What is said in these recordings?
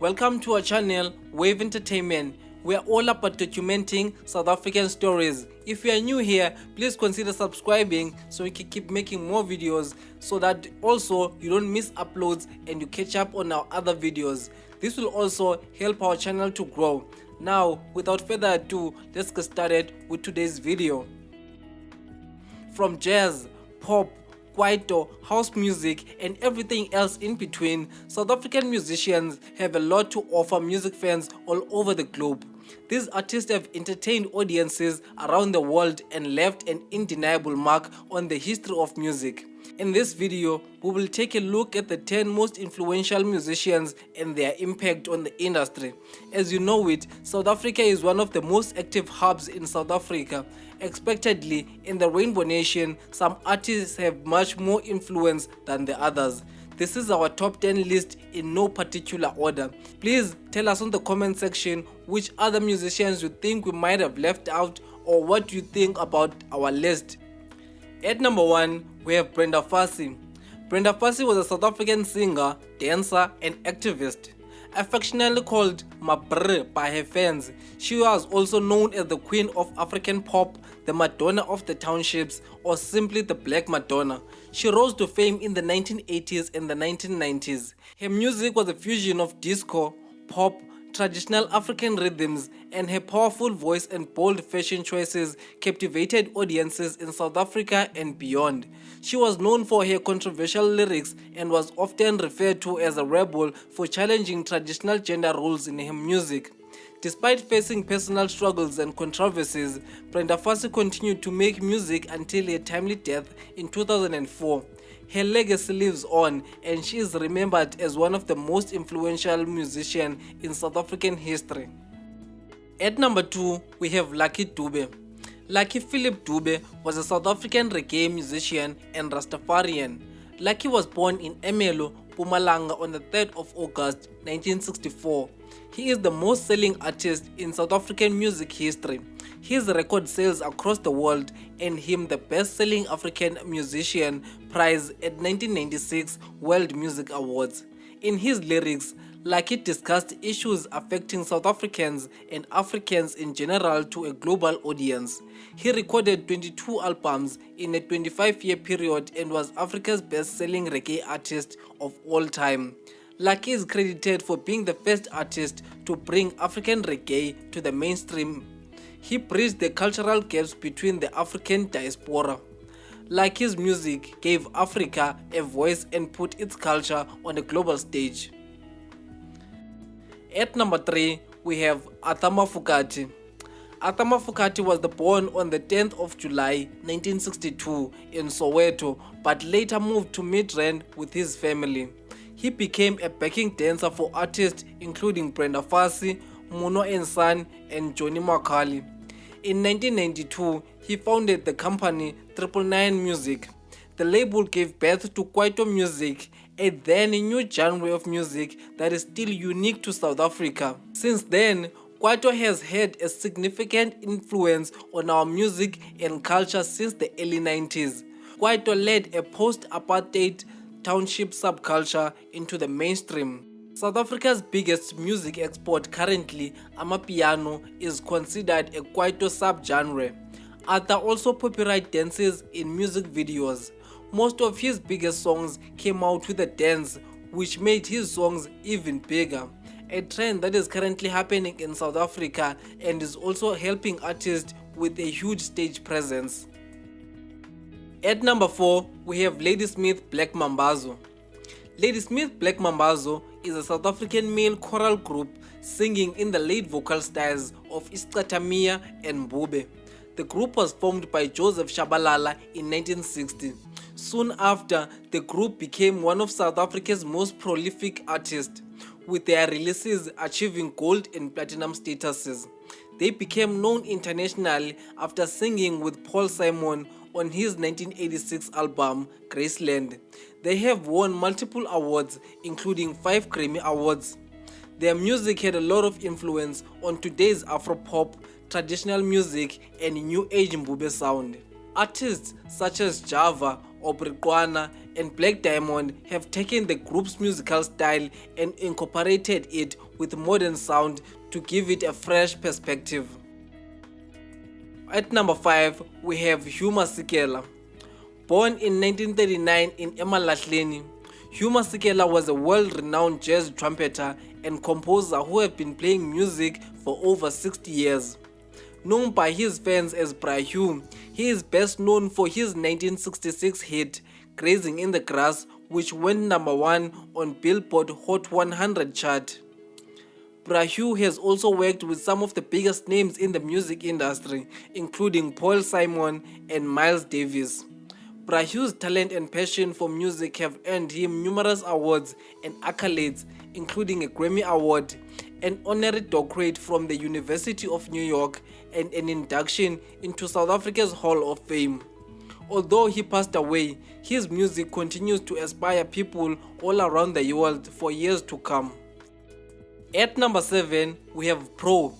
Welcome to our channel, Wave Entertainment. We are all about documenting South African stories. If you are new here, please consider subscribing so we can keep making more videos so that also you don't miss uploads and you catch up on our other videos. This will also help our channel to grow. Now, without further ado, let's get started with today's video. From jazz, pop, Kwaito, house music and everything else in between, South African musicians have a lot to offer music fans all over the globe. These artists have entertained audiences around the world and left an undeniable mark on the history of music. In this video, we will take a look at the 10 most influential musicians and their impact on the industry. As you know it, South Africa is one of the most active hubs in South Africa. Expectedly, in the Rainbow Nation, some artists have much more influence than the others. This is our top 10 list in no particular order. Please tell us on the comment section which other musicians you think we might have left out or what you think about our list. At number 1, we have Brenda Fassie. Brenda Fassie was a South African singer, dancer and activist. Affectionately called Maphorisa by her fans, she was also known as the Queen of African Pop, the Madonna of the Townships, or simply the Black Madonna. She rose to fame in the 1980s and the 1990s. Her music was a fusion of disco, pop, traditional African rhythms, and her powerful voice and bold fashion choices captivated audiences in South Africa and beyond. She was known for her controversial lyrics and was often referred to as a rebel for challenging traditional gender roles in her music. Despite facing personal struggles and controversies, Brenda Fassie continued to make music until her timely death in 2004. Her legacy lives on and she is remembered as one of the most influential musicians in South African history. At number 2, we have Lucky Dube. Lucky Philip Dube was a South African reggae musician and Rastafarian. Lucky was born in Emelo, Mpumalanga on the 3rd of August 1964. He is the most selling artist in South African music history. His record sales across the world earned him the best-selling African musician prize at 1996 World Music Awards. In his lyrics, Lucky discussed issues affecting South Africans and Africans in general to a global audience. He recorded 22 albums in a 25-year period and was Africa's best-selling reggae artist of all time. Lucky is credited for being the first artist to bring African reggae to the mainstream. He bridged the cultural gaps between the African diaspora. Lucky's music gave Africa a voice and put its culture on a global stage. At number 3, we have Arthur Mafokate. Arthur Mafokate was born on the 10th of July 1962 in Soweto, but later moved to Midrand with his family. He became a backing dancer for artists including Brenda Fassie, Muno and Son, and Johnny Makali. In 1992, he founded the company 999 Music. The label gave birth to Kwaito music, a then new genre of music that is still unique to South Africa. Since then, Kwaito has had a significant influence on our music and culture since the early 90s. Kwaito led a post-apartheid township subculture into the mainstream. South Africa's biggest music export currently, Amapiano, is considered a Kwaito subgenre. Arthur also popularized dances in music videos. Most of his biggest songs came out with a dance, which made his songs even bigger. A trend that is currently happening in South Africa and is also helping artists with a huge stage presence. At number 4, we have Ladysmith Black Mambazo. Ladysmith Black Mambazo is a South African male choral group singing in the lead vocal styles of Isicathamiya and Dube. The group was formed by Joseph Shabalala in 1960. Soon after, the group became one of South Africa's most prolific artists, with their releases achieving gold and platinum statuses. They became known internationally after singing with Paul Simon on his 1986 album, Graceland. They have won multiple awards, including 5 Grammy Awards. Their music had a lot of influence on today's Afro-pop, traditional music, and New Age Mbube sound. Artists such as Java Obrigwana, and Black Diamond have taken the group's musical style and incorporated it with modern sound to give it a fresh perspective. At number 5, we have Hugh Masekela. Born in 1939 in Emalahleni, Hugh Masekela was a world-renowned jazz trumpeter and composer who have been playing music for over 60 years. Known by his fans as Bra Hugh, he is best known for his 1966 hit Grazing in the Grass, which went number 1 on Billboard Hot 100 chart. Bra Hugh has also worked with some of the biggest names in the music industry, including Paul Simon and Miles Davis. Bra Hugh's talent and passion for music have earned him numerous awards and accolades, including a Grammy Award, an honorary doctorate from the University of New York, and an induction into South Africa's Hall of Fame. Although he passed away, his music continues to inspire people all around the world for years to come. At number 7, we have Pro.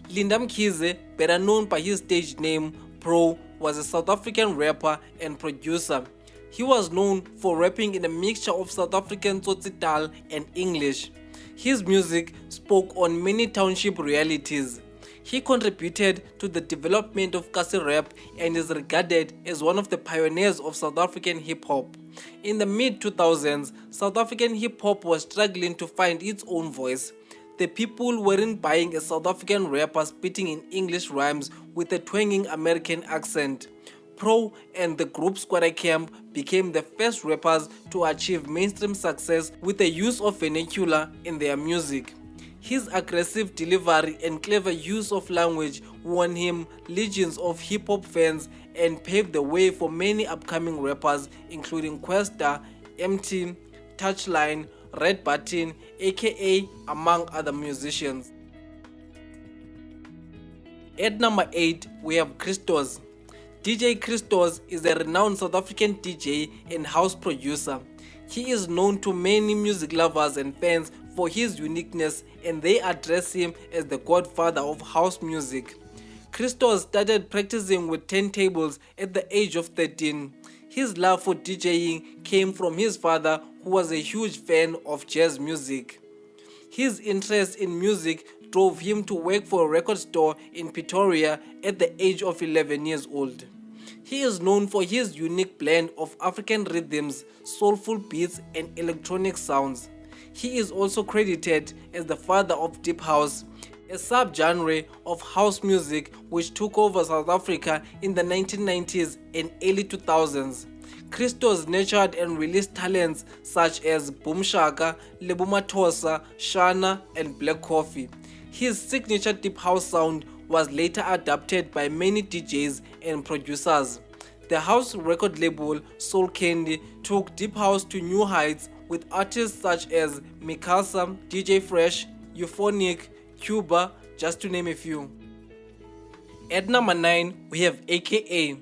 Linda Mkhize, better known by his stage name Pro, was a South African rapper and producer. He was known for rapping in a mixture of South African Tsotsitaal and English. His music spoke on many township realities. He contributed to the development of Kasi rap and is regarded as one of the pioneers of South African hip-hop. In the mid-2000s, South African hip-hop was struggling to find its own voice. The people weren't buying a South African rapper spitting in English rhymes with a twanging American accent. Pro and the group Squatter Camp became the first rappers to achieve mainstream success with the use of vernacular in their music. His aggressive delivery and clever use of language won him legions of hip-hop fans and paved the way for many upcoming rappers including Kwesta, MT, Touchline, Red Button, aka among other musicians. At number 8, we have Christos. DJ Christos is a renowned South African DJ and house producer. He is known to many music lovers and fans for his uniqueness, and they address him as the godfather of house music. Christos started practicing with turntables at the age of 13. His love for DJing came from his father, who was a huge fan of jazz music. His interest in music drove him to work for a record store in Pretoria at the age of 11 years old. He is known for his unique blend of African rhythms, soulful beats, and electronic sounds. He is also credited as the father of Deep House, a subgenre of house music which took over South Africa in the 1990s and early 2000s. Christos nurtured and released talents such as Boom Shaka, Lebo Mathosa, Shana, and Black Coffee. His signature deep house sound was later adapted by many DJs and producers. The house record label Soul Candy took deep house to new heights with artists such as Mikasa, DJ Fresh, Euphonic, Cuba, just to name a few. At number 9, we have AKA.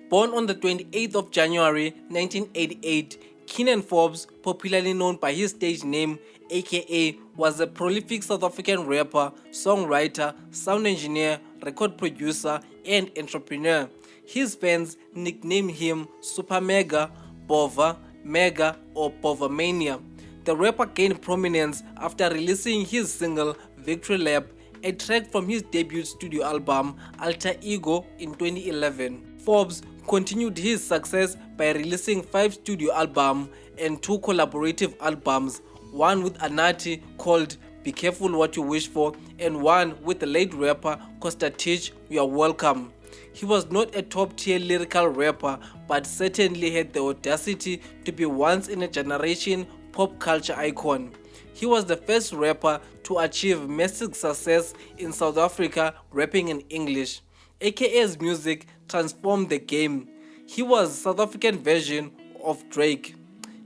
Born on the 28th of January 1988, Keenan Forbes, popularly known by his stage name AKA, was a prolific South African rapper, songwriter, sound engineer, record producer, and entrepreneur. His fans nicknamed him Super Mega, Bova, Mega, or Bovamania. The rapper gained prominence after releasing his single Victory Lap, a track from his debut studio album Alter Ego in 2011. Forbes continued his success by releasing 5 studio albums and 2 collaborative albums, one with Anati called Be Careful What You Wish For and one with the late rapper Costa Teach, You Are Welcome. He was not a top-tier lyrical rapper, but certainly had the audacity to be once-in-a-generation pop culture icon. He was the first rapper to achieve massive success in South Africa rapping in English. AKA's music transformed the game. He was a South African version of Drake.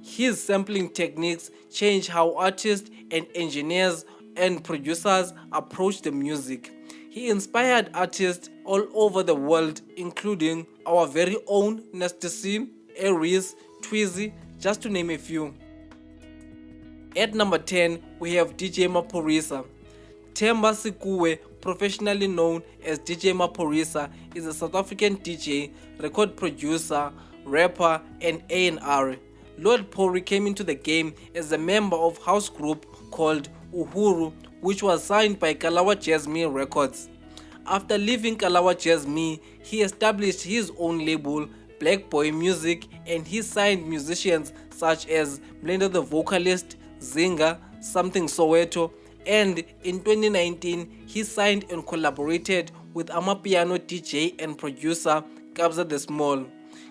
His sampling techniques changed how artists and engineers and producers approach the music. He inspired artists all over the world, including our very own Nasty C, Aries, Tweezy, just to name a few. At number 10, we have DJ Maphorisa. Themba Sikuwe, professionally known as DJ Maphorisa, is a South African DJ, record producer, rapper, and A&R. Lord Pori came into the game as a member of house group called Uhuru, which was signed by Kalawa Jazzmee Records. After leaving Kalawa Jazzmee, he established his own label, Black Boy Music, and he signed musicians such as Brenda the Vocalist, Zinga, Something Soweto, and in 2019 he signed and collaborated with Amapiano DJ and producer Kabza the Small.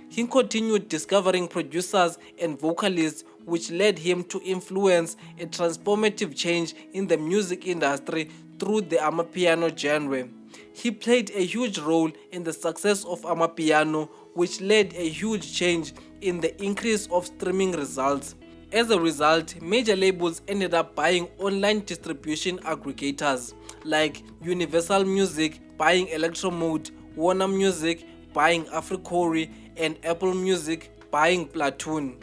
He continued discovering producers and vocalists, which led him to influence a transformative change in the music industry through the Amapiano genre. He played a huge role in the success of Amapiano, which led a huge change in the increase of streaming results. As a result, major labels ended up buying online distribution aggregators like Universal Music buying Electro Mode, Warner Music buying Africori, and Apple Music buying Platoon.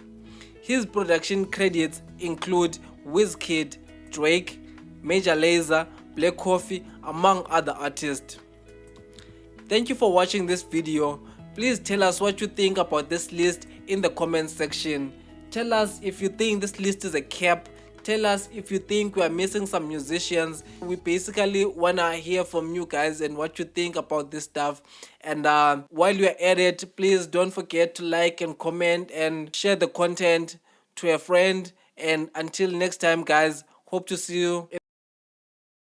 His production credits include Wizkid, Drake, Major Lazer, Black Coffee, among other artists. Thank you for watching this video. Please tell us what you think about this list in the comment section. Tell us if you think this list is a cap. Tell us if you think we are missing some musicians. We basically wanna hear from you guys and what you think about this stuff. And while you're at it, please don't forget to like and comment and share the content to a friend. And until next time, guys, hope to see you in